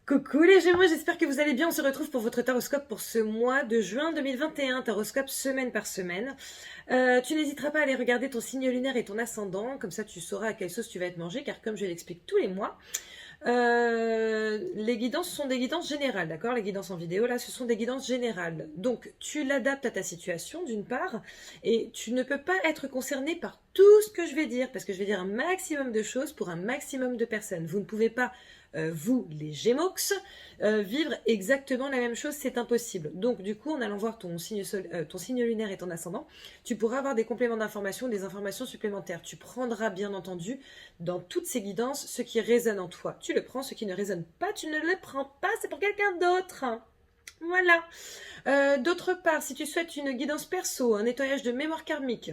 Coucou les Gémeaux, j'espère que vous allez bien. On se retrouve pour votre taroscope pour ce mois de juin 2021, taroscope semaine par semaine. Tu n'hésiteras pas à aller regarder ton signe lunaire et ton ascendant, comme ça tu sauras à quelle sauce tu vas être mangé, car comme je l'explique tous les mois, les guidances sont des guidances générales, d'accord? Les guidances en vidéo, là, ce sont des guidances générales. Donc, tu l'adaptes à ta situation, d'une part, et tu ne peux pas être concerné par tout ce que je vais dire, parce que je vais dire un maximum de choses pour un maximum de personnes. Vous ne pouvez pas, vous, les Gémeaux, vivre exactement la même chose, c'est impossible. Donc, du coup, en allant voir ton signe lunaire et ton ascendant, tu pourras avoir des compléments d'information, des informations supplémentaires. Tu prendras, bien entendu, dans toutes ces guidances, ce qui résonne en toi. Tu le prends, ce qui ne résonne pas, tu ne le prends pas, c'est pour quelqu'un d'autre. Voilà. D'autre part, si tu souhaites une guidance perso, un nettoyage de mémoire karmique,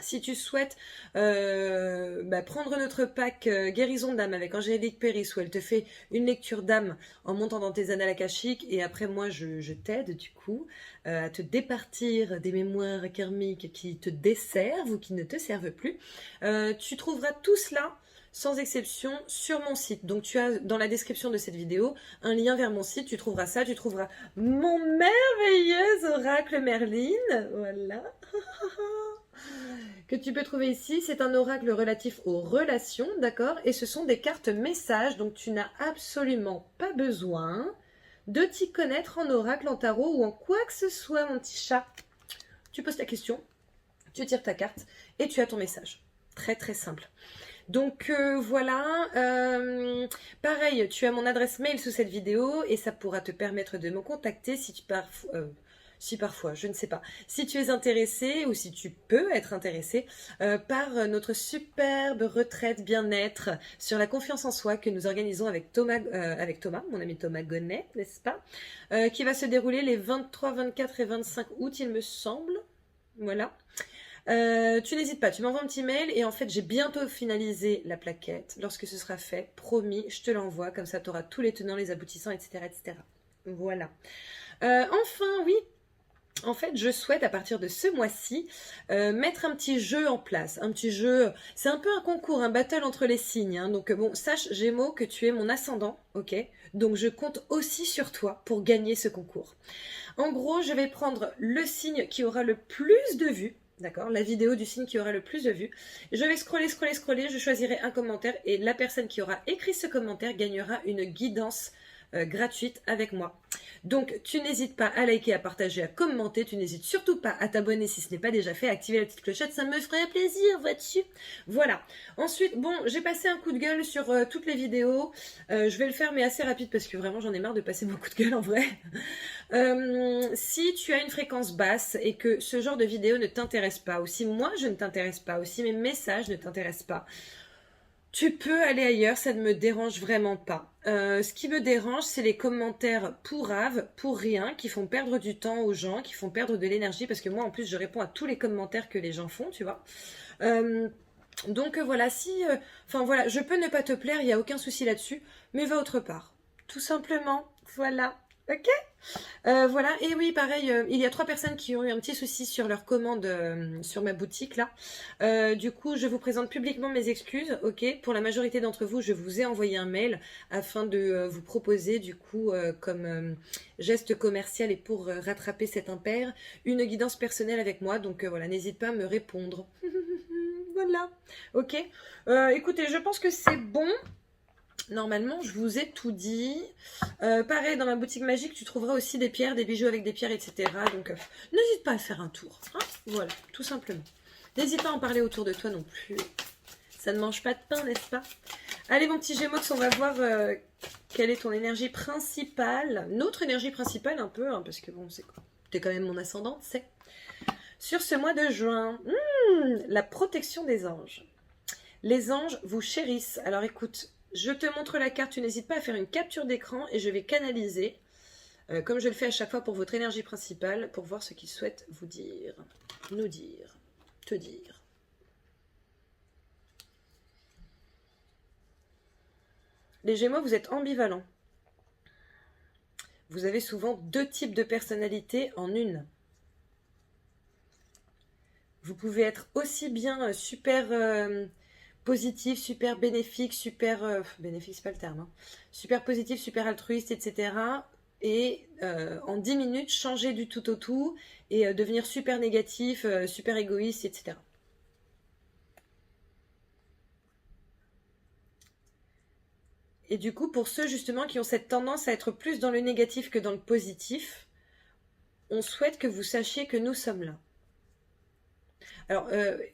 si tu souhaites prendre notre pack guérison d'âme avec Angélique Péris, où elle te fait une lecture d'âme en montant dans tes annales akashiques, et après moi je t'aide du coup à te départir des mémoires karmiques qui te desservent ou qui ne te servent plus, tu trouveras tout cela sans exception sur mon site. Donc tu as dans la description de cette vidéo un lien vers mon site, tu trouveras ça, tu trouveras mon merveilleux oracle Merlin, voilà, que tu peux trouver ici. C'est un oracle relatif aux relations, d'accord? Et ce sont des cartes messages, donc tu n'as absolument pas besoin de t'y connaître en oracle, en tarot ou en quoi que ce soit, mon petit chat. Tu poses ta question, tu tires ta carte et tu as ton message. Très très simple. Donc voilà, pareil, tu as mon adresse mail sous cette vidéo et ça pourra te permettre de me contacter si parfois, je ne sais pas, si tu es intéressé ou si tu peux être intéressé par notre superbe retraite bien-être sur la confiance en soi que nous organisons avec Thomas, mon ami Thomas Gonnet, n'est-ce pas, qui va se dérouler les 23, 24 et 25 août, il me semble. Voilà. Tu n'hésites pas, tu m'envoies un petit mail et en fait j'ai bientôt finalisé la plaquette. Lorsque ce sera fait, promis, je te l'envoie, comme ça tu auras tous les tenants, les aboutissants, etc. etc. Voilà. Enfin, oui, en fait, je souhaite à partir de ce mois-ci mettre un petit jeu en place. Un petit jeu, c'est un peu un concours, un battle entre les signes. Hein. Donc bon, sache Gémeaux que tu es mon ascendant, ok? Donc je compte aussi sur toi pour gagner ce concours. En gros, je vais prendre le signe qui aura le plus de vues. D'accord, la vidéo du signe qui aura le plus de vues. Je vais scroller, je choisirai un commentaire et la personne qui aura écrit ce commentaire gagnera une guidance gratuite avec moi. Donc tu n'hésites pas à liker, à partager, à commenter, tu n'hésites surtout pas à t'abonner si ce n'est pas déjà fait, à activer la petite clochette, ça me ferait plaisir, vois-tu. Voilà. Ensuite, bon, j'ai passé un coup de gueule sur toutes les vidéos, je vais le faire mais assez rapide parce que vraiment j'en ai marre de passer beaucoup de gueule en vrai. Si tu as une fréquence basse et que ce genre de vidéo ne t'intéresse pas, ou si moi je ne t'intéresse pas, ou si mes messages ne t'intéressent pas, tu peux aller ailleurs, ça ne me dérange vraiment pas. Ce qui me dérange, c'est les commentaires pourraves, pour rien, qui font perdre du temps aux gens, qui font perdre de l'énergie, parce que moi, en plus, je réponds à tous les commentaires que les gens font, tu vois. Donc voilà, enfin voilà, je peux ne pas te plaire, il n'y a aucun souci là-dessus, mais va autre part. Tout simplement, voilà. Ok. Voilà, et oui, pareil, il y a 3 personnes qui ont eu un petit souci sur leur commande sur ma boutique là. Du coup, je vous présente publiquement mes excuses, ok. Pour la majorité d'entre vous, je vous ai envoyé un mail afin de vous proposer du coup comme geste commercial et pour rattraper cet impair, une guidance personnelle avec moi. Donc voilà, n'hésite pas à me répondre. Voilà, ok. Écoutez, je pense que c'est bon. Normalement, je vous ai tout dit. Pareil, dans ma boutique magique, tu trouveras aussi des pierres, des bijoux avec des pierres, etc. Donc, n'hésite pas à faire un tour. Hein, voilà, tout simplement. N'hésite pas à en parler autour de toi non plus. Ça ne mange pas de pain, n'est-ce pas? Allez, mon petit Gémeaux, on va voir quelle est ton énergie principale. Notre énergie principale, un peu, hein, parce que bon, c'est quoi? T'es quand même mon ascendante, c'est. Sur ce mois de juin, la protection des anges. Les anges vous chérissent. Alors écoute, je te montre la carte, tu n'hésites pas à faire une capture d'écran et je vais canaliser, comme je le fais à chaque fois pour votre énergie principale, pour voir ce qu'ils souhaitent vous dire, nous dire, te dire. Les Gémeaux, vous êtes ambivalents. Vous avez souvent 2 types de personnalités en une. Vous pouvez être aussi bien super positif, super bénéfique, super... bénéfique, c'est pas le terme. Hein. Super positif, super altruiste, etc. Et en 10 minutes, changer du tout au tout et devenir super négatif, super égoïste, etc. Et du coup, pour ceux justement qui ont cette tendance à être plus dans le négatif que dans le positif, on souhaite que vous sachiez que nous sommes là. Alors,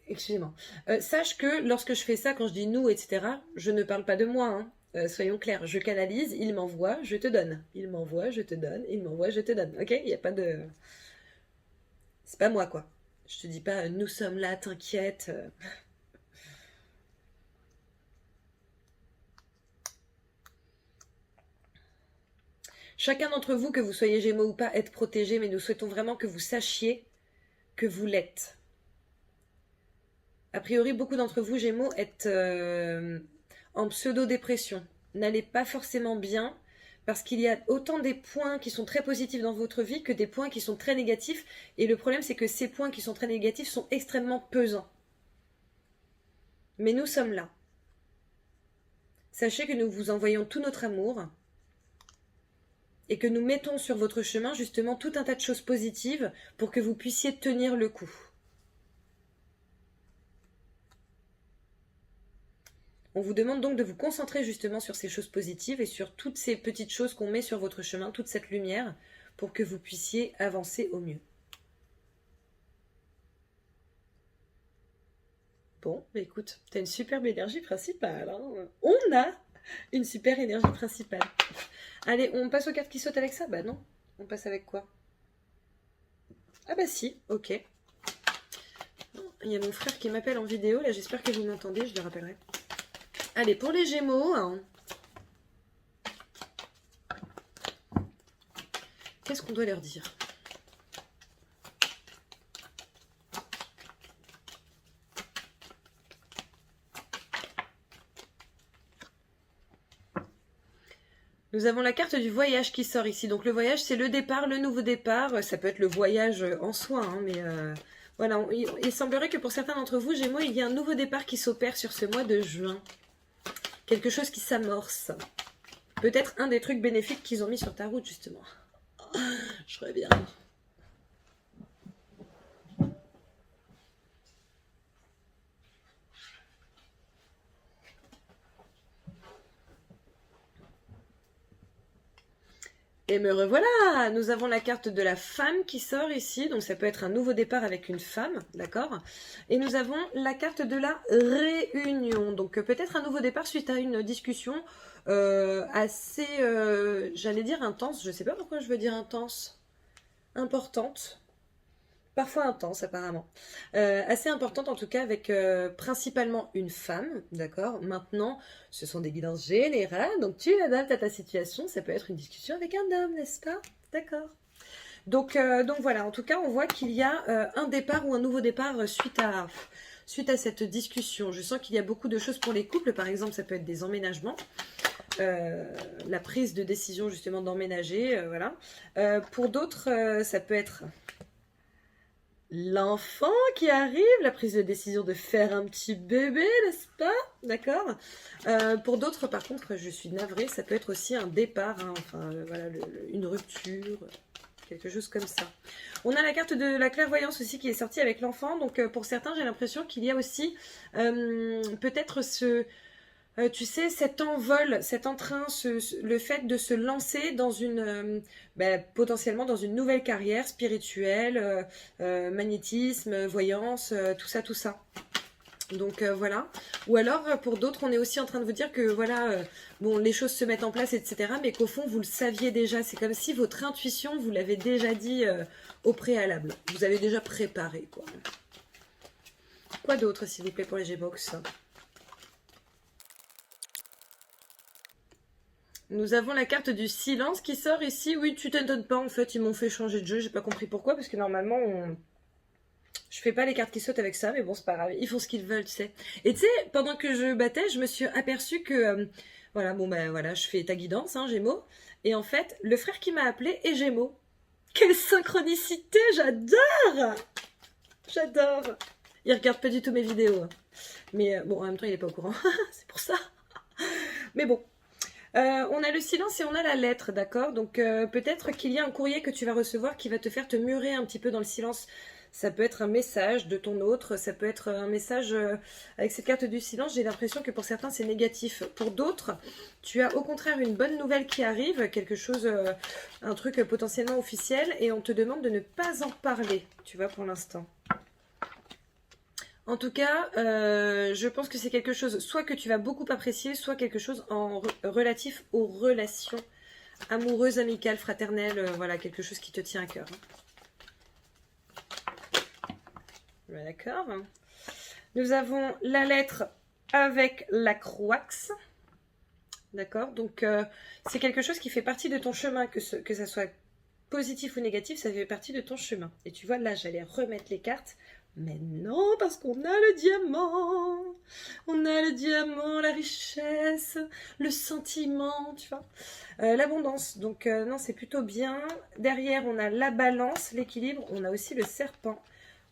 excusez-moi. Sache que lorsque je fais ça, quand je dis nous, etc., je ne parle pas de moi. Hein. Soyons clairs, je canalise, il m'envoie, je te donne. Il m'envoie, je te donne, il m'envoie, je te donne. Ok? Il n'y a pas de... C'est pas moi, quoi. Je te dis pas, nous sommes là, t'inquiète. Chacun d'entre vous, que vous soyez Gémeaux ou pas, êtes protégé, mais nous souhaitons vraiment que vous sachiez que vous l'êtes. A priori, beaucoup d'entre vous, Gémeaux, êtes en pseudo-dépression. N'allez pas forcément bien, parce qu'il y a autant des points qui sont très positifs dans votre vie que des points qui sont très négatifs. Et le problème, c'est que ces points qui sont très négatifs sont extrêmement pesants. Mais nous sommes là. Sachez que nous vous envoyons tout notre amour et que nous mettons sur votre chemin justement tout un tas de choses positives pour que vous puissiez tenir le coup. On vous demande donc de vous concentrer justement sur ces choses positives et sur toutes ces petites choses qu'on met sur votre chemin, toute cette lumière, pour que vous puissiez avancer au mieux. Bon, bah écoute, t'as une superbe énergie principale. Hein. On a une super énergie principale. Allez, on passe aux cartes qui sautent avec ça? Bah non. On passe avec quoi? Ah bah si, ok. Il y a mon frère qui m'appelle en vidéo, là j'espère que vous m'entendez, je le rappellerai. Allez, pour les Gémeaux, hein. Qu'est-ce qu'on doit leur dire? Nous avons la carte du voyage qui sort ici. Donc le voyage, c'est le départ, le nouveau départ. Ça peut être le voyage en soi, hein, mais voilà. Il semblerait que pour certains d'entre vous, Gémeaux, il y a un nouveau départ qui s'opère sur ce mois de juin. Quelque chose qui s'amorce. Peut-être un des trucs bénéfiques qu'ils ont mis sur ta route, justement. Je serais bien. Et me revoilà! Nous avons la carte de la femme qui sort ici, donc ça peut être un nouveau départ avec une femme, d'accord? Et nous avons la carte de la réunion, donc peut-être un nouveau départ suite à une discussion assez, j'allais dire intense, je sais pas pourquoi je veux dire intense, importante. Parfois intense apparemment. Assez importante en tout cas avec principalement une femme, d'accord? Maintenant, ce sont des guidances générales, donc tu l'adaptes à ta situation, ça peut être une discussion avec un homme, n'est-ce pas? D'accord. Donc voilà, en tout cas on voit qu'il y a un départ ou un nouveau départ suite à cette discussion. Je sens qu'il y a beaucoup de choses pour les couples, par exemple ça peut être des emménagements. La prise de décision justement d'emménager, voilà. Pour d'autres, ça peut être... l'enfant qui arrive, la prise de décision de faire un petit bébé, n'est-ce pas? D'accord. Pour d'autres, par contre, je suis navrée, ça peut être aussi un départ, hein, enfin, voilà, une rupture, quelque chose comme ça. On a la carte de la clairvoyance aussi qui est sortie avec l'enfant, donc pour certains, j'ai l'impression qu'il y a aussi peut-être tu sais, cet envol, cet entrain, le fait de se lancer dans une, potentiellement dans une nouvelle carrière spirituelle, magnétisme, voyance, tout ça, tout ça. Donc voilà. Ou alors pour d'autres, on est aussi en train de vous dire que voilà, bon, les choses se mettent en place, etc. Mais qu'au fond, vous le saviez déjà. C'est comme si votre intuition, vous l'avez déjà dit au préalable. Vous avez déjà préparé, quoi. Quoi d'autre, s'il vous plaît, pour les G-Box? Nous avons la carte du silence qui sort ici. Oui, tu t'étonnes pas, en fait, ils m'ont fait changer de jeu. J'ai pas compris pourquoi, parce que normalement, je fais pas les cartes qui sautent avec ça, mais bon, c'est pas grave. Ils font ce qu'ils veulent, tu sais. Et tu sais, pendant que je battais, je me suis aperçue que... voilà, bon, ben voilà, je fais ta guidance, hein, Gémeaux. Et en fait, le frère qui m'a appelé est Gémeaux. Quelle synchronicité, j'adore! J'adore! Il regarde pas du tout mes vidéos. Hein. Mais bon, en même temps, il est pas au courant. C'est pour ça. Mais bon. On a le silence et on a la lettre, d'accord? Donc peut-être qu'il y a un courrier que tu vas recevoir qui va te faire te murer un petit peu dans le silence. Ça peut être un message de ton autre, ça peut être un message avec cette carte du silence. J'ai l'impression que pour certains c'est négatif. Pour d'autres, tu as au contraire une bonne nouvelle qui arrive, quelque chose, un truc potentiellement officiel et on te demande de ne pas en parler, tu vois, pour l'instant. En tout cas, je pense que c'est quelque chose soit que tu vas beaucoup apprécier, soit quelque chose en relatif aux relations amoureuses, amicales, fraternelles, voilà, quelque chose qui te tient à cœur. D'accord. Nous avons la lettre avec la croix. D'accord. Donc, c'est quelque chose qui fait partie de ton chemin, que ça soit positif ou négatif, ça fait partie de ton chemin. Et tu vois, là, j'allais remettre les cartes. Mais non, parce qu'on a le diamant. On a le diamant, la richesse, le sentiment, tu vois. L'abondance. Donc, non, c'est plutôt bien. Derrière, on a la balance, l'équilibre. On a aussi le serpent.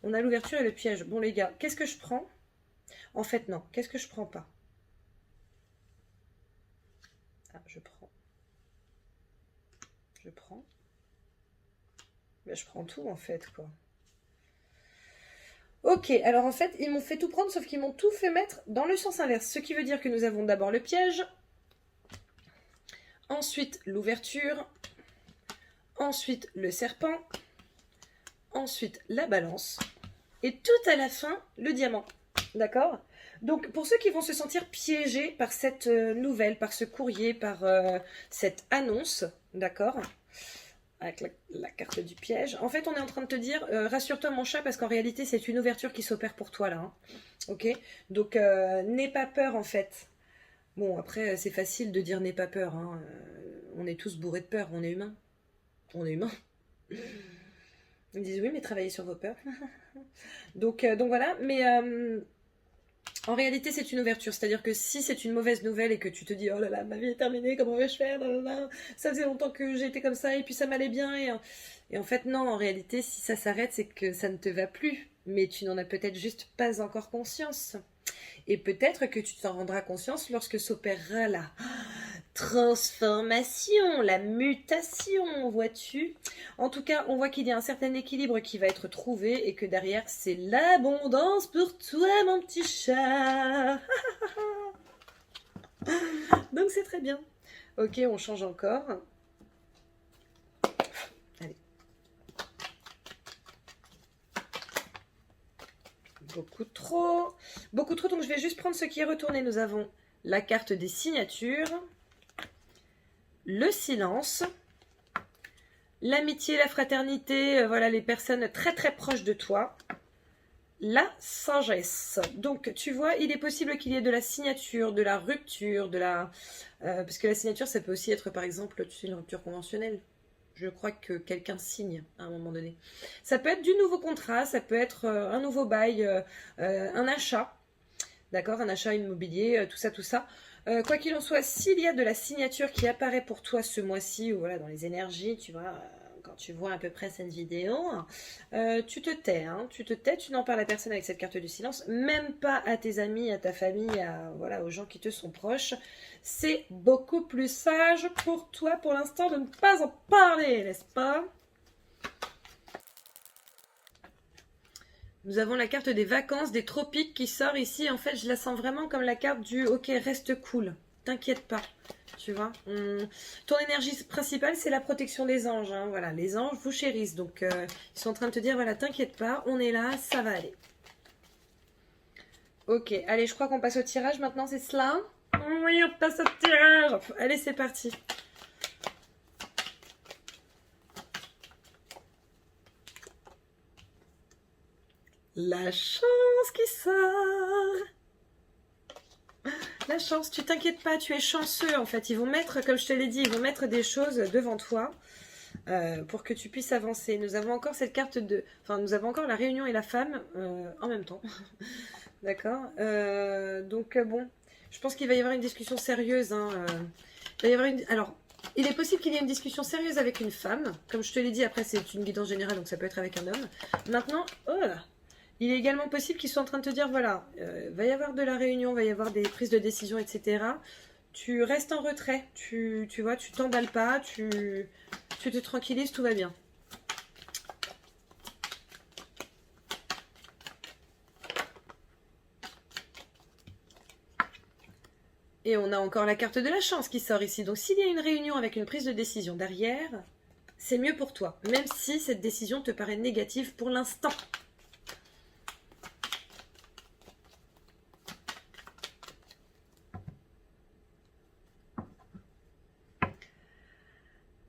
On a l'ouverture et le piège. Bon, les gars, qu'est-ce que je prends? En fait, non. Qu'est-ce que je prends pas? Ah, je prends. Je prends. Ben, je prends tout, en fait, quoi. Ok, alors en fait, ils m'ont fait tout prendre, sauf qu'ils m'ont tout fait mettre dans le sens inverse. Ce qui veut dire que nous avons d'abord le piège, ensuite l'ouverture, ensuite le serpent, ensuite la balance, et tout à la fin, le diamant. D'accord? Donc, pour ceux qui vont se sentir piégés par cette nouvelle, par ce courrier, par cette annonce, d'accord? Avec la carte du piège. En fait, on est en train de te dire, rassure-toi mon chat, parce qu'en réalité, c'est une ouverture qui s'opère pour toi, là. Hein. Ok? Donc, n'aie pas peur, en fait. Bon, après, c'est facile de dire n'aie pas peur. Hein. On est tous bourrés de peur, on est humain. On est humain. Ils disent, oui, mais travaillez sur vos peurs. donc voilà, mais... en réalité, c'est une ouverture. C'est-à-dire que si c'est une mauvaise nouvelle et que tu te dis « Oh là là, ma vie est terminée, comment vais-je faire ?» Ça faisait longtemps que j'étais comme ça et puis ça m'allait bien. Et en fait, non, en réalité, si ça s'arrête, c'est que ça ne te va plus. Mais tu n'en as peut-être juste pas encore conscience. Et peut-être que tu t'en rendras conscience lorsque s'opérera la transformation, la mutation, vois-tu. En tout cas, on voit qu'il y a un certain équilibre qui va être trouvé et que derrière, c'est l'abondance pour toi, mon petit chat. Donc, c'est très bien. Ok, on change encore. Allez. Beaucoup trop. Beaucoup trop, donc je vais juste prendre ce qui est retourné. Nous avons la carte des signatures, le silence, l'amitié, la fraternité, voilà les personnes très très proches de toi, la sagesse. Donc tu vois, il est possible qu'il y ait de la signature, de la rupture, de la... parce que la signature, ça peut aussi être par exemple, tu sais, une rupture conventionnelle. Je crois que quelqu'un signe à un moment donné. Ça peut être du nouveau contrat, ça peut être un nouveau bail, un achat. D'accord, un achat immobilier, tout ça, tout ça. Quoi qu'il en soit, s'il y a de la signature qui apparaît pour toi ce mois-ci, ou voilà, dans les énergies, tu vois, quand tu vois à peu près cette vidéo, tu te tais, hein, tu n'en parles à personne avec cette carte du silence, même pas à tes amis, à ta famille, voilà, aux gens qui te sont proches. C'est beaucoup plus sage pour toi, pour l'instant, de ne pas en parler, n'est-ce pas ? Nous avons la carte des vacances, des tropiques qui sort ici. En fait, je la sens vraiment comme la carte du « Ok, reste cool, t'inquiète pas ». Tu vois, ton énergie principale, c'est la protection des anges. Hein. Voilà, les anges vous chérissent. Donc, ils sont en train de te dire « Voilà, t'inquiète pas, on est là, ça va aller ». Ok, allez, je crois qu'on passe au tirage maintenant, c'est cela? Oui, on passe au tirage. Allez, c'est parti. La chance qui sort. La chance, tu t'inquiètes pas, tu es chanceux en fait. Ils vont mettre, comme je te l'ai dit, ils vont mettre des choses devant toi pour que tu puisses avancer. Nous avons encore cette carte de... Enfin, nous avons encore la réunion et la femme en même temps. D'accord. Donc bon, je pense qu'il va y avoir une discussion sérieuse. Hein, il va y avoir une... Alors, il est possible qu'il y ait une discussion sérieuse avec une femme. Comme je te l'ai dit, après c'est une guidance générale, donc ça peut être avec un homme. Maintenant, oh là, Il est également possible qu'ils soient en train de te dire, voilà, va y avoir de la réunion, va y avoir des prises de décision, etc. Tu restes en retrait, tu vois, tu t'emballes pas, tu te tranquillises, tout va bien. Et on a encore la carte de la chance qui sort ici. Donc s'il y a une réunion avec une prise de décision derrière, c'est mieux pour toi. Même si cette décision te paraît négative pour l'instant.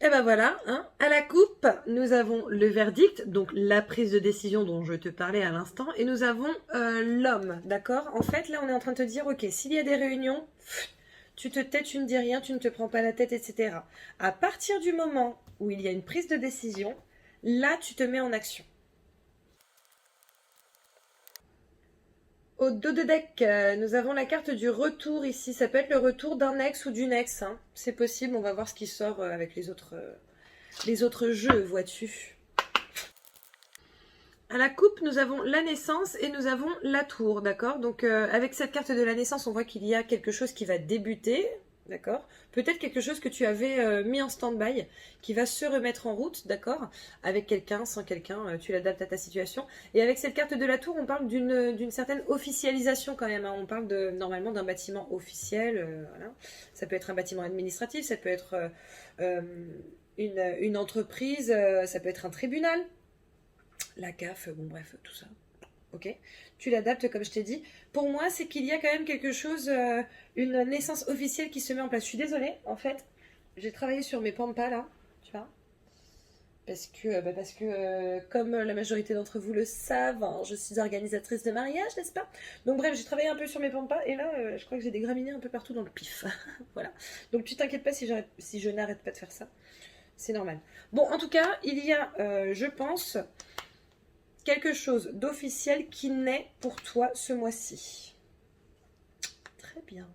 Et ben voilà, hein. À la coupe, nous avons le verdict, donc la prise de décision dont je te parlais à l'instant, et nous avons l'homme, d'accord? En fait, là, on est en train de te dire, ok, s'il y a des réunions, tu te tais, tu ne dis rien, tu ne te prends pas la tête, etc. À partir du moment où il y a une prise de décision, là, tu te mets en action. Au dos de deck, nous avons la carte du retour ici. Ça peut être le retour d'un ex ou d'une ex, hein. C'est possible, on va voir ce qui sort avec les autres jeux, vois-tu. À la coupe, nous avons la naissance et nous avons la tour, d'accord? Donc avec cette carte de la naissance, on voit qu'il y a quelque chose qui va débuter, d'accord? Peut-être quelque chose que tu avais mis en stand-by, qui va se remettre en route, d'accord? Avec quelqu'un, sans quelqu'un, tu l'adaptes à ta situation. Et avec cette carte de la tour, on parle d'une certaine officialisation quand même, hein. On parle normalement d'un bâtiment officiel, voilà. Ça peut être un bâtiment administratif, ça peut être une entreprise, ça peut être un tribunal. La CAF, bon bref, tout ça. Ok, tu l'adaptes comme je t'ai dit. Pour moi, c'est qu'il y a quand même quelque chose, une naissance officielle qui se met en place. Je suis désolée, en fait, j'ai travaillé sur mes pampas là, tu vois. Parce que comme la majorité d'entre vous le savent, hein, je suis organisatrice de mariage, n'est-ce pas? Donc bref, j'ai travaillé un peu sur mes pampas et là, je crois que j'ai des graminées un peu partout dans le pif. Voilà. Donc tu t'inquiètes pas si je n'arrête pas de faire ça. C'est normal. Bon, en tout cas, il y a, je pense, quelque chose d'officiel qui naît pour toi ce mois-ci. Très bien.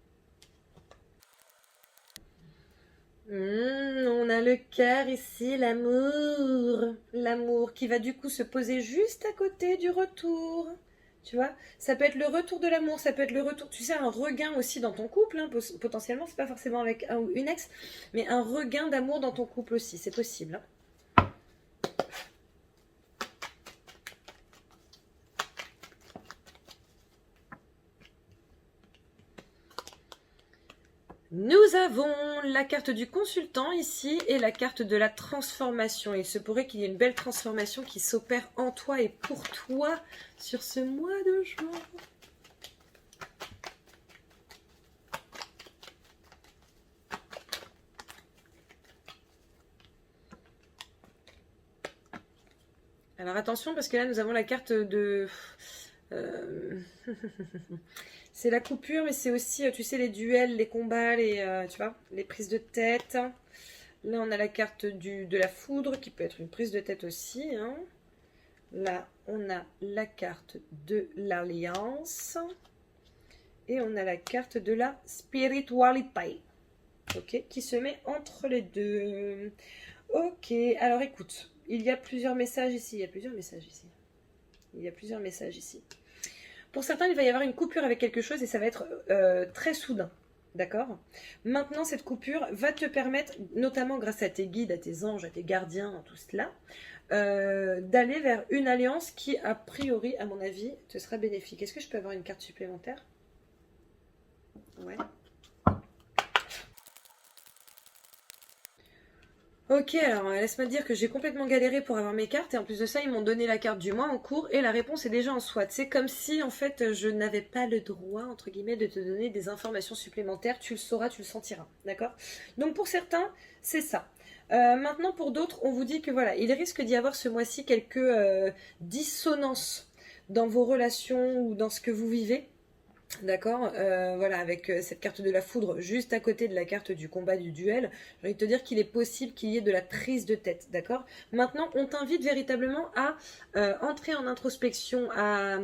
On a le cœur ici, l'amour. L'amour qui va du coup se poser juste à côté du retour. Tu vois, ça peut être le retour de l'amour, ça peut être le retour, tu sais, un regain aussi dans ton couple, hein, potentiellement, c'est pas forcément avec un ou une ex, mais un regain d'amour dans ton couple aussi, c'est possible, hein. Nous avons la carte du consultant ici et la carte de la transformation. Il se pourrait qu'il y ait une belle transformation qui s'opère en toi et pour toi sur ce mois de juin. Alors attention parce que là nous avons la carte de... c'est la coupure, mais c'est aussi, tu sais, les duels, les combats, tu vois, les prises de tête. Là, on a la carte de la foudre, qui peut être une prise de tête aussi, hein. Là, on a la carte de l'alliance. Et on a la carte de la spiritualité. Ok, qui se met entre les deux. Ok, alors écoute, il y a plusieurs messages ici. Il y a plusieurs messages ici. Pour certains, il va y avoir une coupure avec quelque chose et ça va être très soudain. D'accord? Maintenant, cette coupure va te permettre, notamment grâce à tes guides, à tes anges, à tes gardiens, tout cela, d'aller vers une alliance qui, a priori, à mon avis, te sera bénéfique. Est-ce que je peux avoir une carte supplémentaire? Ouais. Ok, alors laisse-moi te dire que j'ai complètement galéré pour avoir mes cartes et en plus de ça, ils m'ont donné la carte du mois en cours et la réponse est déjà en soi. C'est comme si en fait je n'avais pas le droit, entre guillemets, de te donner des informations supplémentaires. Tu le sauras, tu le sentiras, d'accord? Donc pour certains, c'est ça. Maintenant pour d'autres, on vous dit que voilà, il risque d'y avoir ce mois-ci quelques dissonances dans vos relations ou dans ce que vous vivez. D'accord, voilà, avec cette carte de la foudre juste à côté de la carte du combat du duel, j'ai envie de te dire qu'il est possible qu'il y ait de la prise de tête, d'accord? Maintenant, on t'invite véritablement à entrer en introspection, à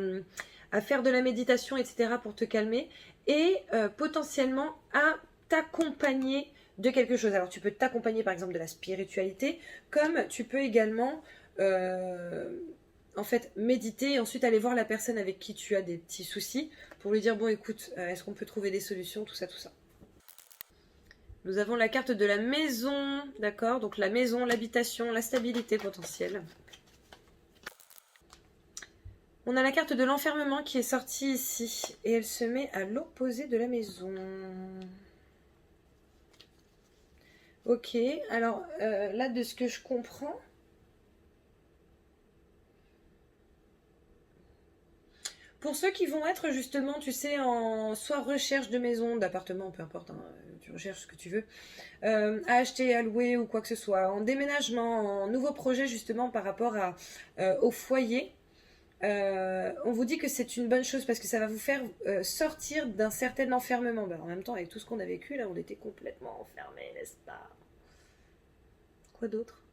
faire de la méditation, etc. pour te calmer et potentiellement à t'accompagner de quelque chose. Alors, tu peux t'accompagner par exemple de la spiritualité, comme tu peux également... en fait méditer et ensuite aller voir la personne avec qui tu as des petits soucis pour lui dire bon écoute, est-ce qu'on peut trouver des solutions, tout ça, tout ça. Nous avons la carte de la maison, d'accord? Donc la maison, l'habitation, la stabilité potentielle. On a la carte de l'enfermement qui est sortie ici et elle se met à l'opposé de la maison. Ok, alors là de ce que je comprends, pour ceux qui vont être justement, tu sais, en soit recherche de maison, d'appartement, peu importe, hein, tu recherches ce que tu veux, à acheter, à louer ou quoi que ce soit, en déménagement, en nouveau projet justement par rapport au foyer, on vous dit que c'est une bonne chose parce que ça va vous faire sortir d'un certain enfermement. Ben, en même temps, avec tout ce qu'on a vécu, là, on était complètement enfermés, n'est-ce pas? Quoi d'autre?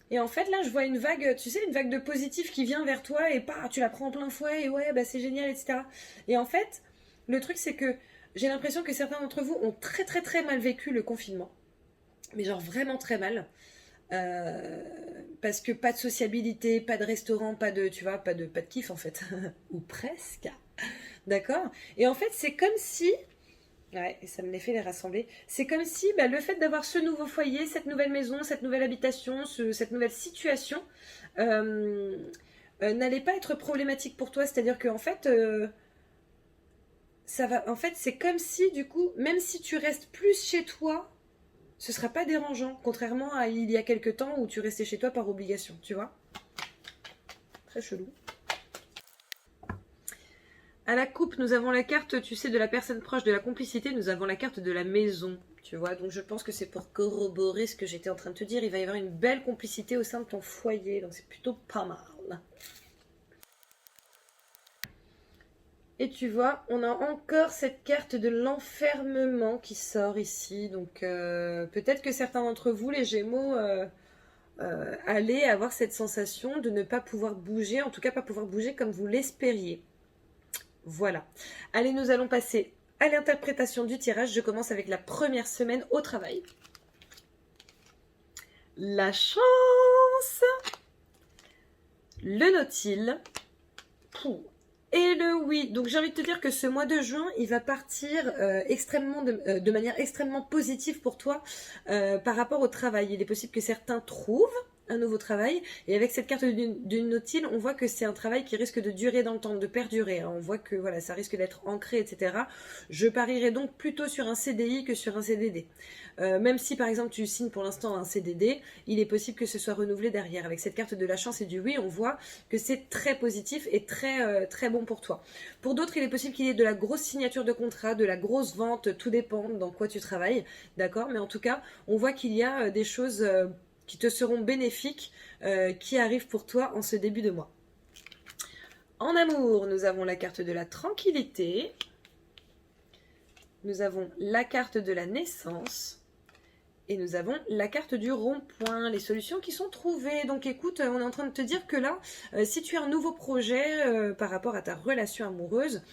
Et en fait, là, je vois une vague, tu sais, une vague de positif qui vient vers toi et tu la prends en plein fouet et ouais, bah, c'est génial, etc. Et en fait, le truc, c'est que j'ai l'impression que certains d'entre vous ont très, très, très mal vécu le confinement. Mais genre vraiment très mal. Parce que pas de sociabilité, pas de restaurant, pas de, tu vois, pas de kiff en fait. Ou presque. D'accord? Et en fait, c'est comme si, ouais, et ça me les fait les rassembler, c'est comme si bah, le fait d'avoir ce nouveau foyer, cette nouvelle maison, cette nouvelle habitation, cette nouvelle situation, n'allait pas être problématique pour toi. C'est-à-dire qu'en fait, ça va, en fait, c'est comme si du coup, même si tu restes plus chez toi, ce sera pas dérangeant, contrairement à il y a quelques temps où tu restais chez toi par obligation, tu vois. Très chelou. À la coupe, nous avons la carte, tu sais, de la personne proche, de la complicité, nous avons la carte de la maison, tu vois. Donc je pense que c'est pour corroborer ce que j'étais en train de te dire. Il va y avoir une belle complicité au sein de ton foyer, donc c'est plutôt pas mal. Et tu vois, on a encore cette carte de l'enfermement qui sort ici. Donc peut-être que certains d'entre vous, les Gémeaux, allez avoir cette sensation de ne pas pouvoir bouger, en tout cas pas pouvoir bouger comme vous l'espériez. Voilà. Allez, nous allons passer à l'interprétation du tirage. Je commence avec la première semaine au travail. La chance. Le Nautile. Et le oui. Donc j'ai envie de te dire que ce mois de juin, il va partir de manière extrêmement positive pour toi par rapport au travail. Il est possible que certains trouvent un nouveau travail. Et avec cette carte d'une Nautile, on voit que c'est un travail qui risque de durer dans le temps, de perdurer. Hein. On voit que voilà, ça risque d'être ancré, etc. Je parierais donc plutôt sur un CDI que sur un CDD. Même si par exemple tu signes pour l'instant un CDD, il est possible que ce soit renouvelé derrière. Avec cette carte de la chance et du oui, on voit que c'est très positif et très bon pour toi. Pour d'autres, il est possible qu'il y ait de la grosse signature de contrat, de la grosse vente, tout dépend dans quoi tu travailles, d'accord? Mais en tout cas, on voit qu'il y a des choses qui te seront bénéfiques, qui arrivent pour toi en ce début de mois. En amour, nous avons la carte de la tranquillité, nous avons la carte de la naissance, et nous avons la carte du rond-point, les solutions qui sont trouvées. Donc écoute, on est en train de te dire que là, si tu as un nouveau projet par rapport à ta relation amoureuse,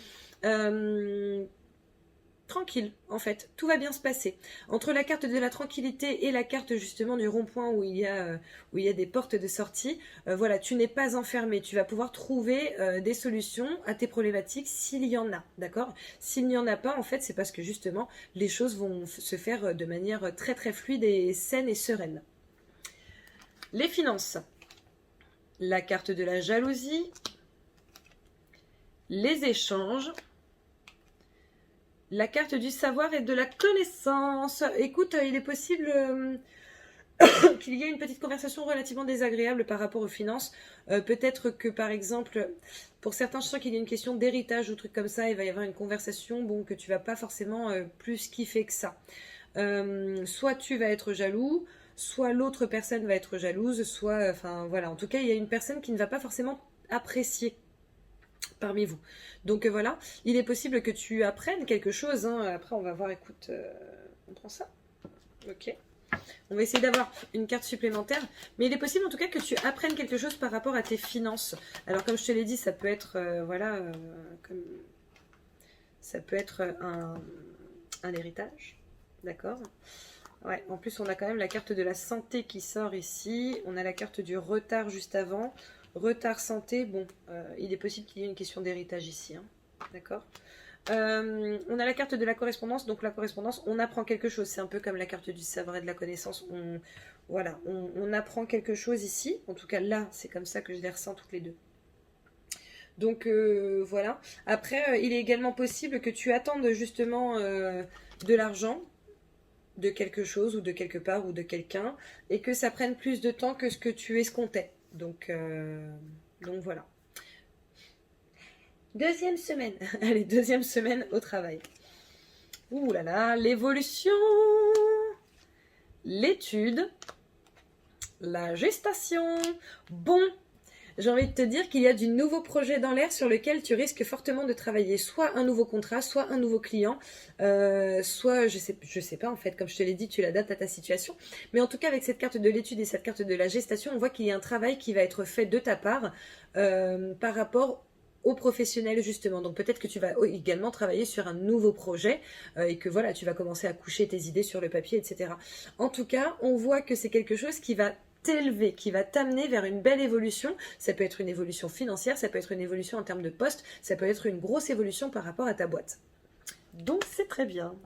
tranquille, en fait, tout va bien se passer. Entre la carte de la tranquillité et la carte justement du rond-point où il y a des portes de sortie, voilà, tu n'es pas enfermé. Tu vas pouvoir trouver des solutions à tes problématiques s'il y en a, d'accord? S'il n'y en a pas, en fait, c'est parce que justement, les choses vont se faire de manière très très fluide et saine et sereine. Les finances. La carte de la jalousie. Les échanges. La carte du savoir et de la connaissance. Écoute, il est possible qu'il y ait une petite conversation relativement désagréable par rapport aux finances. Peut-être que par exemple, pour certains, je sens qu'il y a une question d'héritage ou truc comme ça. Il va y avoir une conversation que tu vas pas forcément plus kiffer que ça. Soit tu vas être jaloux, soit l'autre personne va être jalouse, soit, enfin voilà. En tout cas, il y a une personne qui ne va pas forcément apprécier parmi vous. Donc voilà, il est possible que tu apprennes quelque chose. Hein. Après, on va voir, écoute, on prend ça. Ok. On va essayer d'avoir une carte supplémentaire. Mais il est possible en tout cas que tu apprennes quelque chose par rapport à tes finances. Alors comme je te l'ai dit, ça peut être, ça peut être un héritage. D'accord ? Ouais, en plus, on a quand même la carte de la santé qui sort ici. On a la carte du retard juste avant. Retard santé, bon, il est possible qu'il y ait une question d'héritage ici. Hein. D'accord. On a la carte de la correspondance. Donc la correspondance, on apprend quelque chose. C'est un peu comme la carte du savoir et de la connaissance. Voilà, on apprend quelque chose ici. En tout cas, là, c'est comme ça que je les ressens toutes les deux. Donc voilà. Après, il est également possible que tu attendes justement de l'argent de quelque chose ou de quelque part ou de quelqu'un et que ça prenne plus de temps que ce que tu escomptais. Donc voilà. Deuxième semaine. Allez, deuxième semaine au travail. Ouh là là, l'évolution, l'étude, la gestation. Bon, j'ai envie de te dire qu'il y a du nouveau projet dans l'air sur lequel tu risques fortement de travailler. Soit un nouveau contrat, soit un nouveau client, soit, je sais pas en fait, comme je te l'ai dit, tu l'adaptes à ta situation. Mais en tout cas, avec cette carte de l'étude et cette carte de la gestation, on voit qu'il y a un travail qui va être fait de ta part par rapport aux professionnels justement. Donc peut-être que tu vas également travailler sur un nouveau projet et que voilà, tu vas commencer à coucher tes idées sur le papier, etc. En tout cas, on voit que c'est quelque chose qui va t'élever, qui va t'amener vers une belle évolution. Ça peut être une évolution financière, ça peut être une évolution en termes de poste, ça peut être une grosse évolution par rapport à ta boîte. Donc c'est très bien.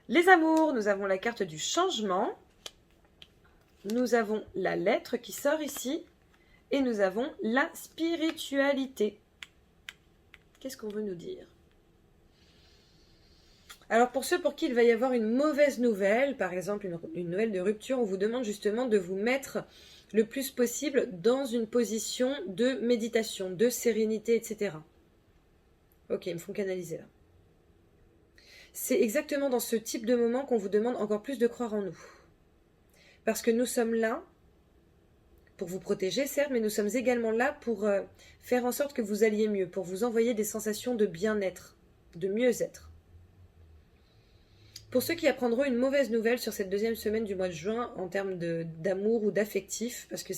Les amours, nous avons la carte du changement, nous avons la lettre qui sort ici, et nous avons la spiritualité. Qu'est-ce qu'on veut nous dire ? Alors pour ceux pour qui il va y avoir une mauvaise nouvelle, par exemple une nouvelle de rupture, on vous demande justement de vous mettre le plus possible dans une position de méditation, de sérénité, etc. Ok, ils me font canaliser là. C'est exactement dans ce type de moment qu'on vous demande encore plus de croire en nous. Parce que nous sommes là pour vous protéger, certes, mais nous sommes également là pour faire en sorte que vous alliez mieux, pour vous envoyer des sensations de bien-être, de mieux-être. Pour ceux qui apprendront une mauvaise nouvelle sur cette deuxième semaine du mois de juin en termes d'amour ou d'affectif, parce que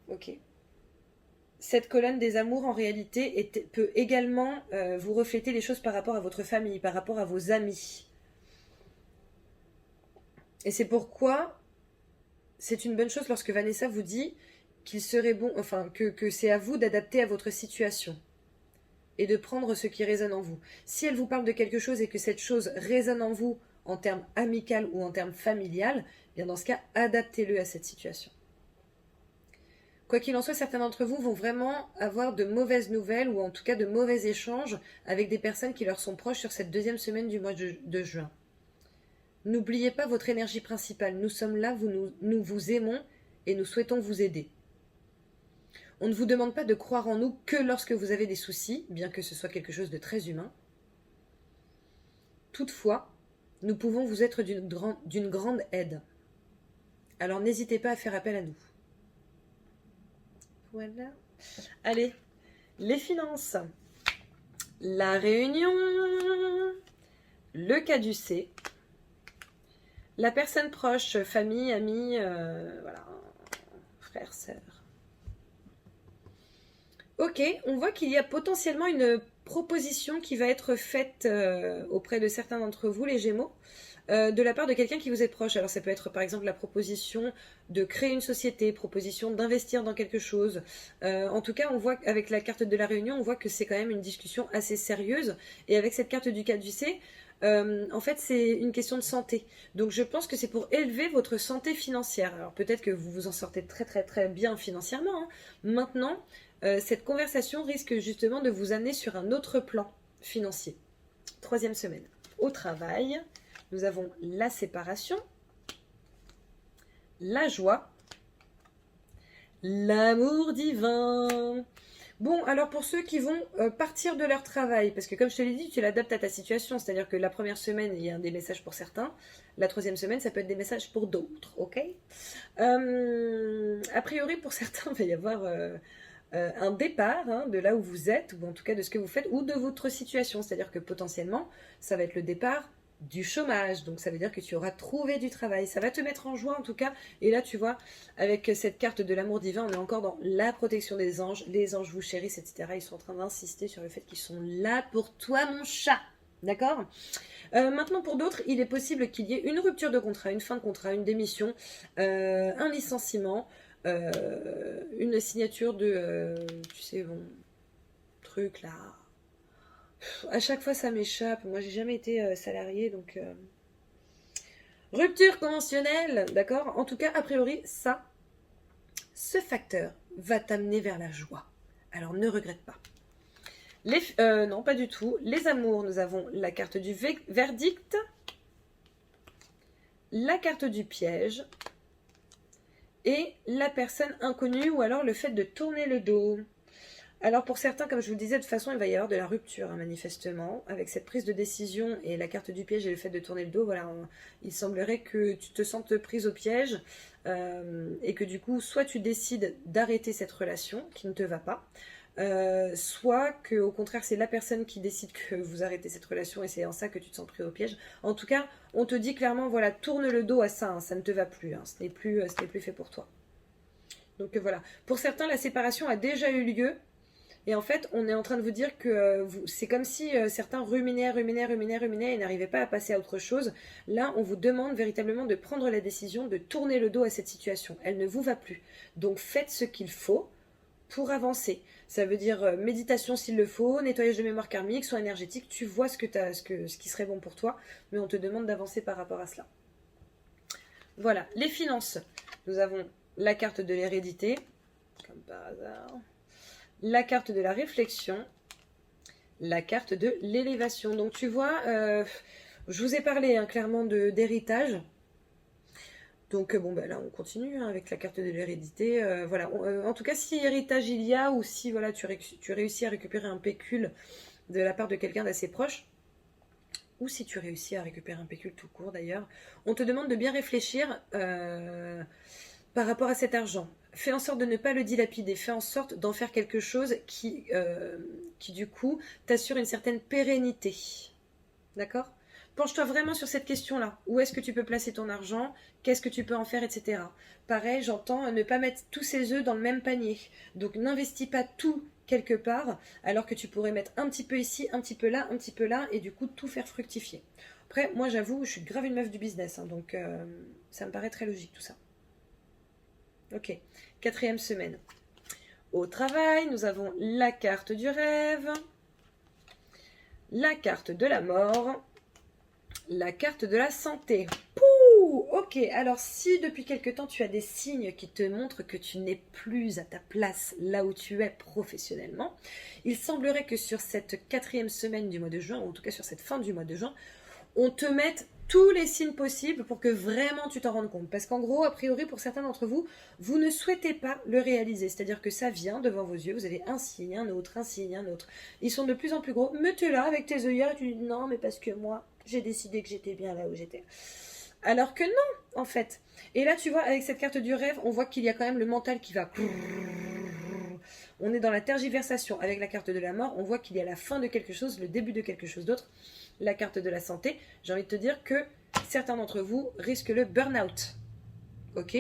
ok. Cette colonne des amours, en réalité, peut également vous refléter les choses par rapport à votre famille, par rapport à vos amis. Et c'est pourquoi c'est une bonne chose lorsque Vanessa vous dit qu'il serait bon, enfin, que c'est à vous d'adapter à votre situation et de prendre ce qui résonne en vous. Si elle vous parle de quelque chose et que cette chose résonne en vous en termes amical ou en termes familial, bien dans ce cas, adaptez-le à cette situation. Quoi qu'il en soit, certains d'entre vous vont vraiment avoir de mauvaises nouvelles ou en tout cas de mauvais échanges avec des personnes qui leur sont proches sur cette deuxième semaine du mois de juin. N'oubliez pas votre énergie principale. Nous sommes là, nous vous aimons et nous souhaitons vous aider. On ne vous demande pas de croire en nous que lorsque vous avez des soucis, bien que ce soit quelque chose de très humain. Toutefois, nous pouvons vous être d'une grande aide. Alors n'hésitez pas à faire appel à nous. Voilà. Allez, les finances. La réunion. Le caducée. La personne proche, famille, amis, voilà, frère, sœur. Ok, on voit qu'il y a potentiellement une proposition qui va être faite auprès de certains d'entre vous, les Gémeaux, de la part de quelqu'un qui vous est proche. Alors ça peut être par exemple la proposition de créer une société, proposition d'investir dans quelque chose. En tout cas, on voit avec la carte de la réunion, on voit que c'est quand même une discussion assez sérieuse. Et avec cette carte du caducée, en fait, c'est une question de santé. Donc, je pense que c'est pour élever votre santé financière. Alors, peut-être que vous vous en sortez très, très, très bien financièrement. Hein. Maintenant, cette conversation risque justement de vous amener sur un autre plan financier. Troisième semaine. Au travail, nous avons la séparation, la joie, l'amour divin. Bon, alors pour ceux qui vont partir de leur travail, parce que comme je te l'ai dit, tu l'adaptes à ta situation, c'est-à-dire que la première semaine, il y a des messages pour certains, la troisième semaine, ça peut être des messages pour d'autres, ok ? A priori, pour certains, il va y avoir un départ hein, de là où vous êtes, ou en tout cas de ce que vous faites, ou de votre situation, c'est-à-dire que potentiellement, ça va être le départ du chômage, donc ça veut dire que tu auras trouvé du travail, ça va te mettre en joie en tout cas, et là tu vois, avec cette carte de l'amour divin, on est encore dans la protection des anges, les anges vous chérissent, etc. Ils sont en train d'insister sur le fait qu'ils sont là pour toi mon chat, D'accord? Maintenant, pour d'autres, il est possible qu'il y ait une rupture de contrat, une fin de contrat, une démission, un licenciement, une signature de, tu sais, bon, truc là. À chaque fois, ça m'échappe. Moi, j'ai jamais été salarié, donc rupture conventionnelle, d'accord? En tout cas, a priori, ça, ce facteur va t'amener vers la joie. Alors, ne regrette pas. Non, pas du tout. Les amours, nous avons la carte du verdict, la carte du piège et la personne inconnue ou alors le fait de tourner le dos. Alors pour certains, comme je vous le disais, de toute façon, il va y avoir de la rupture, hein, manifestement. Avec cette prise de décision et la carte du piège et le fait de tourner le dos, voilà, il semblerait que tu te sentes prise au piège et que du coup, soit tu décides d'arrêter cette relation qui ne te va pas, soit que au contraire c'est la personne qui décide que vous arrêtez cette relation et c'est en ça que tu te sens pris au piège. En tout cas, on te dit clairement, voilà, tourne le dos à ça, hein, ça ne te va plus, hein, ce n'est plus fait pour toi. Donc voilà, pour certains la séparation a déjà eu lieu et en fait on est en train de vous dire que c'est comme si certains ruminaient et n'arrivaient pas à passer à autre chose. Là on vous demande véritablement de prendre la décision de tourner le dos à cette situation, elle ne vous va plus, donc faites ce qu'il faut pour avancer. Ça veut dire méditation s'il le faut, nettoyage de mémoire karmique, soin énergétique, tu vois ce qui serait bon pour toi, mais on te demande d'avancer par rapport à cela. Voilà, les finances. Nous avons la carte de l'hérédité, comme par hasard, la carte de la réflexion, la carte de l'élévation. Donc tu vois, je vous ai parlé hein, clairement d'héritage. Donc bon, ben là on continue hein, avec la carte de l'hérédité. Voilà. En tout cas, si héritage il y a ou si voilà, tu réussis à récupérer un pécule de la part de quelqu'un d'assez proche, ou si tu réussis à récupérer un pécule tout court d'ailleurs, on te demande de bien réfléchir par rapport à cet argent. Fais en sorte de ne pas le dilapider, fais en sorte d'en faire quelque chose qui du coup t'assure une certaine pérennité. D'accord ? Penche-toi vraiment sur cette question-là. Où est-ce que tu peux placer ton argent? Qu'est-ce que tu peux en faire, etc. Pareil, j'entends ne pas mettre tous ses œufs dans le même panier. Donc n'investis pas tout quelque part, alors que tu pourrais mettre un petit peu ici, un petit peu là, et du coup tout faire fructifier. Après, moi j'avoue, je suis grave une meuf du business, hein, donc ça me paraît très logique tout ça. Ok, 4e semaine. Au travail, nous avons la carte du rêve, la carte de la mort, la carte de la santé. Pouh, ok, alors si depuis quelque temps tu as des signes qui te montrent que tu n'es plus à ta place là où tu es professionnellement, il semblerait que sur cette 4e semaine du mois de juin, ou en tout cas sur cette fin du mois de juin, on te mette tous les signes possibles pour que vraiment tu t'en rendes compte. Parce qu'en gros, a priori, pour certains d'entre vous, vous ne souhaitez pas le réaliser. C'est-à-dire que ça vient devant vos yeux, vous avez un signe, un autre, un signe, un autre. Ils sont de plus en plus gros. Mets-toi là avec tes œillères et tu dis non, mais parce que moi, j'ai décidé que j'étais bien là où j'étais. Alors que non, en fait. Et là, tu vois, avec cette carte du rêve, on voit qu'il y a quand même le mental qui va... On est dans la tergiversation. Avec la carte de la mort, on voit qu'il y a la fin de quelque chose, le début de quelque chose d'autre. La carte de la santé, j'ai envie de te dire que certains d'entre vous risquent le burn-out. Ok?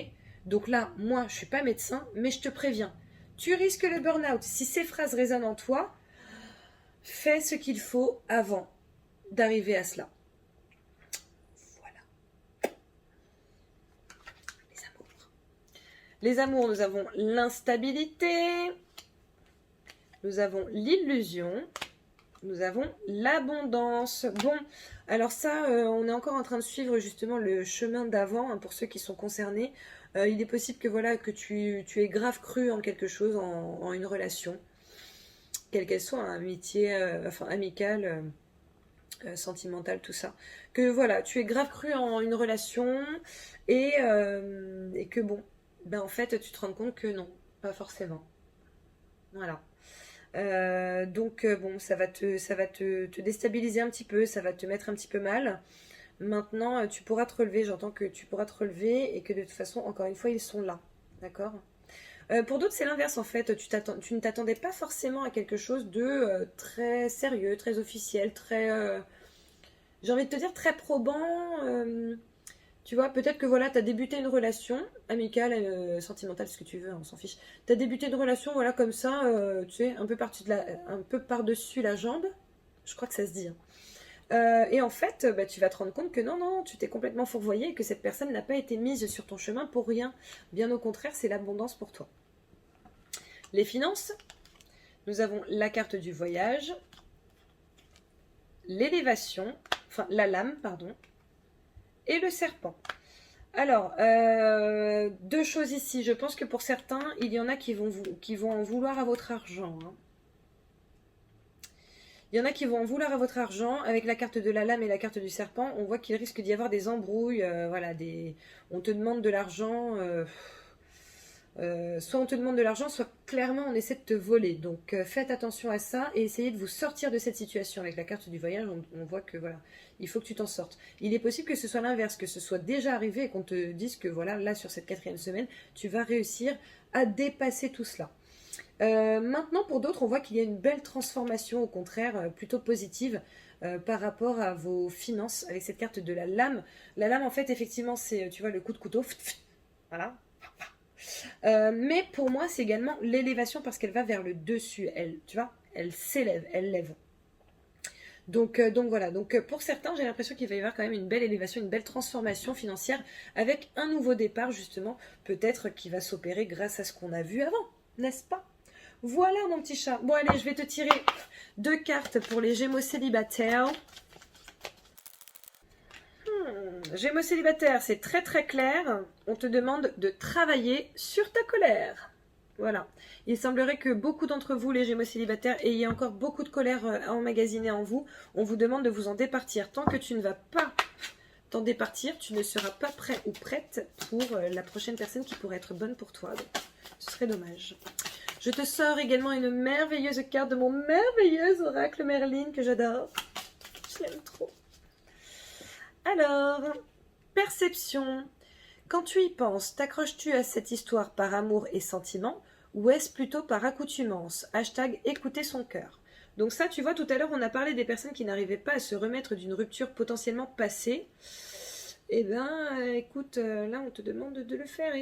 Donc là, moi, je suis pas médecin, mais je te préviens. Tu risques le burn-out. Si ces phrases résonnent en toi, fais ce qu'il faut avant d'arriver à cela. Voilà. Les amours. Les amours, nous avons l'instabilité, nous avons l'illusion, nous avons l'abondance. Bon, alors ça, on est encore en train de suivre justement le chemin d'avant hein, pour ceux qui sont concernés. Il est possible que voilà que tu aies grave cru en quelque chose, en une relation, quelle qu'elle soit, hein, amitié, enfin amicale, sentimentale, tout ça. Que voilà, tu aies grave cru en une relation et que bon, ben en fait tu te rends compte que non, pas forcément. Voilà. Donc bon, ça va te déstabiliser un petit peu, ça va te mettre un petit peu mal. Maintenant, tu pourras te relever, j'entends que tu pourras te relever et que de toute façon, encore une fois, ils sont là. D'accord? Pour d'autres, c'est l'inverse en fait. Tu ne t'attendais pas forcément à quelque chose de très sérieux, très officiel, très... j'ai envie de te dire très probant. Tu vois, peut-être que voilà, tu as débuté une relation amicale, sentimentale, ce que tu veux, on s'en fiche. Tu as débuté une relation, voilà, comme ça, tu sais, un peu par-dessus la jambe. Je crois que ça se dit. Hein. Et en fait, bah, tu vas te rendre compte que non, non, tu t'es complètement fourvoyé et que cette personne n'a pas été mise sur ton chemin pour rien. Bien au contraire, c'est l'abondance pour toi. Les finances, nous avons la carte du voyage, l'élévation, enfin la lame, pardon, et le serpent. Alors, deux choses ici. Je pense que pour certains, il y en a qui vont en vouloir à votre argent. Hein. Il y en a qui vont en vouloir à votre argent. Avec la carte de la lame et la carte du serpent, on voit qu'il risque d'y avoir des embrouilles. Voilà, on te demande de l'argent. Soit on te demande de l'argent, soit clairement on essaie de te voler. Donc faites attention à ça et essayez de vous sortir de cette situation. Avec la carte du voyage, on voit que voilà, il faut que tu t'en sortes. Il est possible que ce soit l'inverse, que ce soit déjà arrivé et qu'on te dise que voilà, là sur cette 4e semaine, tu vas réussir à dépasser tout cela. Maintenant, pour d'autres, on voit qu'il y a une belle transformation, au contraire, plutôt positive par rapport à vos finances avec cette carte de la lame. La lame, en fait, effectivement, c'est, tu vois, le coup de couteau. Voilà. Mais pour moi, c'est également l'élévation parce qu'elle va vers le dessus. Elle, tu vois, elle s'élève, elle lève. Donc voilà, donc pour certains, j'ai l'impression qu'il va y avoir quand même une belle élévation, une belle transformation financière avec un nouveau départ, justement, peut-être qui va s'opérer grâce à ce qu'on a vu avant, n'est-ce pas? Voilà mon petit chat. Bon allez, je vais te tirer 2 cartes pour les Gémeaux célibataires. Gémeaux célibataires, c'est très très clair. On te demande de travailler sur ta colère. Voilà. Il semblerait que beaucoup d'entre vous, les Gémeaux célibataires, ayez encore beaucoup de colère emmagasinée en vous. On vous demande de vous en départir. Tant que tu ne vas pas t'en départir, tu ne seras pas prêt ou prête pour la prochaine personne qui pourrait être bonne pour toi. Donc, ce serait dommage. Je te sors également une merveilleuse carte de mon merveilleux oracle Merlin que j'adore. Je l'aime trop. Alors, perception. Quand tu y penses, t'accroches-tu à cette histoire par amour et sentiment ou est-ce plutôt par accoutumance? Hashtag écouter son cœur. Donc ça, tu vois, tout à l'heure, on a parlé des personnes qui n'arrivaient pas à se remettre d'une rupture potentiellement passée. Eh bien, écoute, là, on te demande de le faire.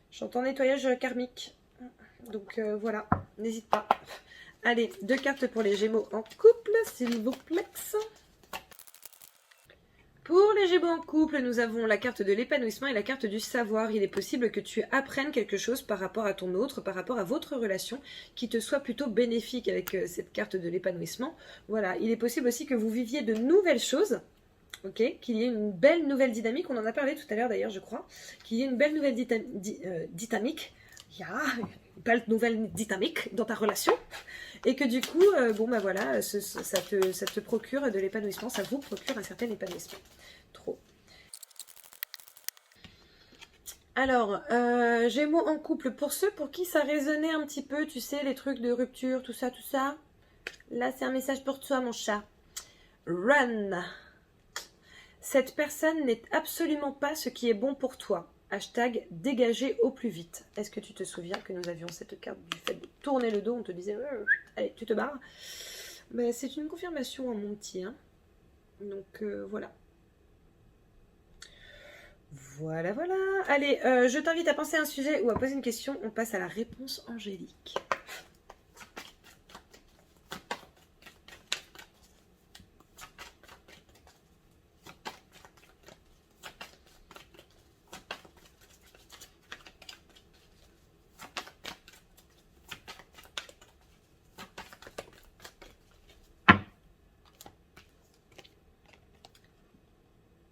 J'entends nettoyage karmique. Donc voilà, n'hésite pas. Allez, 2 cartes pour les Gémeaux en couple, s'il vous plaît. Pour les Gémeaux en couple, nous avons la carte de l'épanouissement et la carte du savoir. Il est possible que tu apprennes quelque chose par rapport à ton autre, par rapport à votre relation, qui te soit plutôt bénéfique avec cette carte de l'épanouissement. Voilà, il est possible aussi que vous viviez de nouvelles choses. Ok, qu'il y ait une belle nouvelle dynamique. On en a parlé tout à l'heure d'ailleurs, je crois. Qu'il y ait une belle nouvelle dynamique. Une belle nouvelle dynamique dans ta relation. Et que du coup, bon bah voilà, ça te procure de l'épanouissement, ça vous procure un certain épanouissement. Trop. Alors, Gémeaux en couple, pour ceux pour qui ça résonnait un petit peu, tu sais, les trucs de rupture, tout ça. Là, c'est un message pour toi, mon chat. Run. Cette personne n'est absolument pas ce qui est bon pour toi. Hashtag dégager au plus vite. Est-ce que tu te souviens que nous avions cette carte du fait de tourner le dos, on te disait allez, tu te barres. Mais c'est une confirmation, mon petit. Hein. Donc voilà. Voilà. Allez, je t'invite à penser à un sujet ou à poser une question. On passe à la réponse angélique.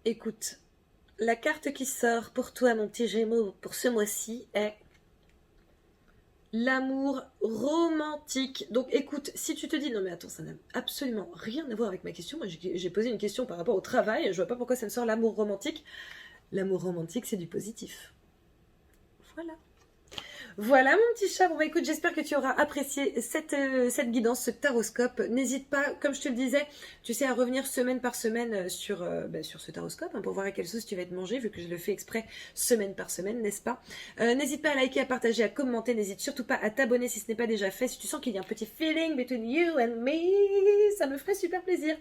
Écoute, la carte qui sort pour toi, mon petit Gémeaux, pour ce mois-ci est l'amour romantique. Donc écoute, si tu te dis, non mais attends, ça n'a absolument rien à voir avec ma question. Moi, j'ai posé une question par rapport au travail. Je vois pas pourquoi ça me sort l'amour romantique. L'amour romantique, c'est du positif. Voilà. Voilà mon petit chat, bon bah écoute, j'espère que tu auras apprécié cette guidance, ce taroscope. N'hésite pas, comme je te le disais, tu sais, à revenir semaine par semaine sur ce taroscope, hein, pour voir à quelle sauce tu vas être mangé, vu que je le fais exprès semaine par semaine, n'est-ce pas? N'hésite pas à liker, à partager, à commenter, n'hésite surtout pas à t'abonner si ce n'est pas déjà fait. Si tu sens qu'il y a un petit feeling between you and me, ça me ferait super plaisir.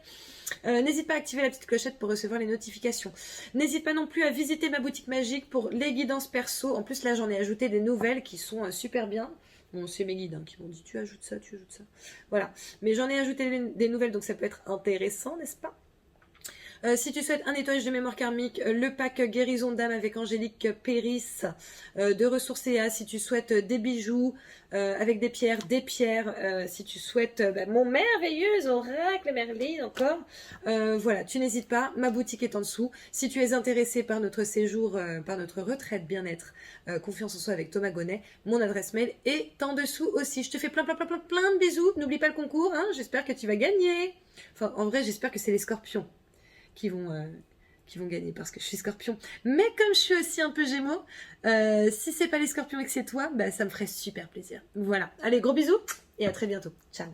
N'hésite pas à activer la petite clochette pour recevoir les notifications. N'hésite pas non plus à visiter ma boutique magique pour les guidances perso. En plus là j'en ai ajouté des nouvelles qui sont super bien. Bon, c'est mes guides hein, qui m'ont dit tu ajoutes ça, tu ajoutes ça. Voilà. Mais j'en ai ajouté des nouvelles, donc ça peut être intéressant, n'est-ce pas? Si tu souhaites un nettoyage de mémoire karmique, le pack guérison d'âme avec Angélique Péris de Ressources EA. Si tu souhaites des bijoux avec des pierres, si tu souhaites mon merveilleux oracle Merlin encore, voilà, tu n'hésites pas, ma boutique est en dessous. Si tu es intéressé par notre séjour, par notre retraite bien-être, confiance en soi avec Thomas Gonnet, mon adresse mail est en dessous aussi. Je te fais plein de bisous. N'oublie pas le concours, hein, j'espère que tu vas gagner. Enfin, en vrai, j'espère que c'est les scorpions qui vont gagner parce que je suis scorpion. Mais comme je suis aussi un peu gémeaux, si c'est pas les scorpions et que c'est toi, bah, ça me ferait super plaisir. Voilà. Allez, gros bisous et à très bientôt. Ciao.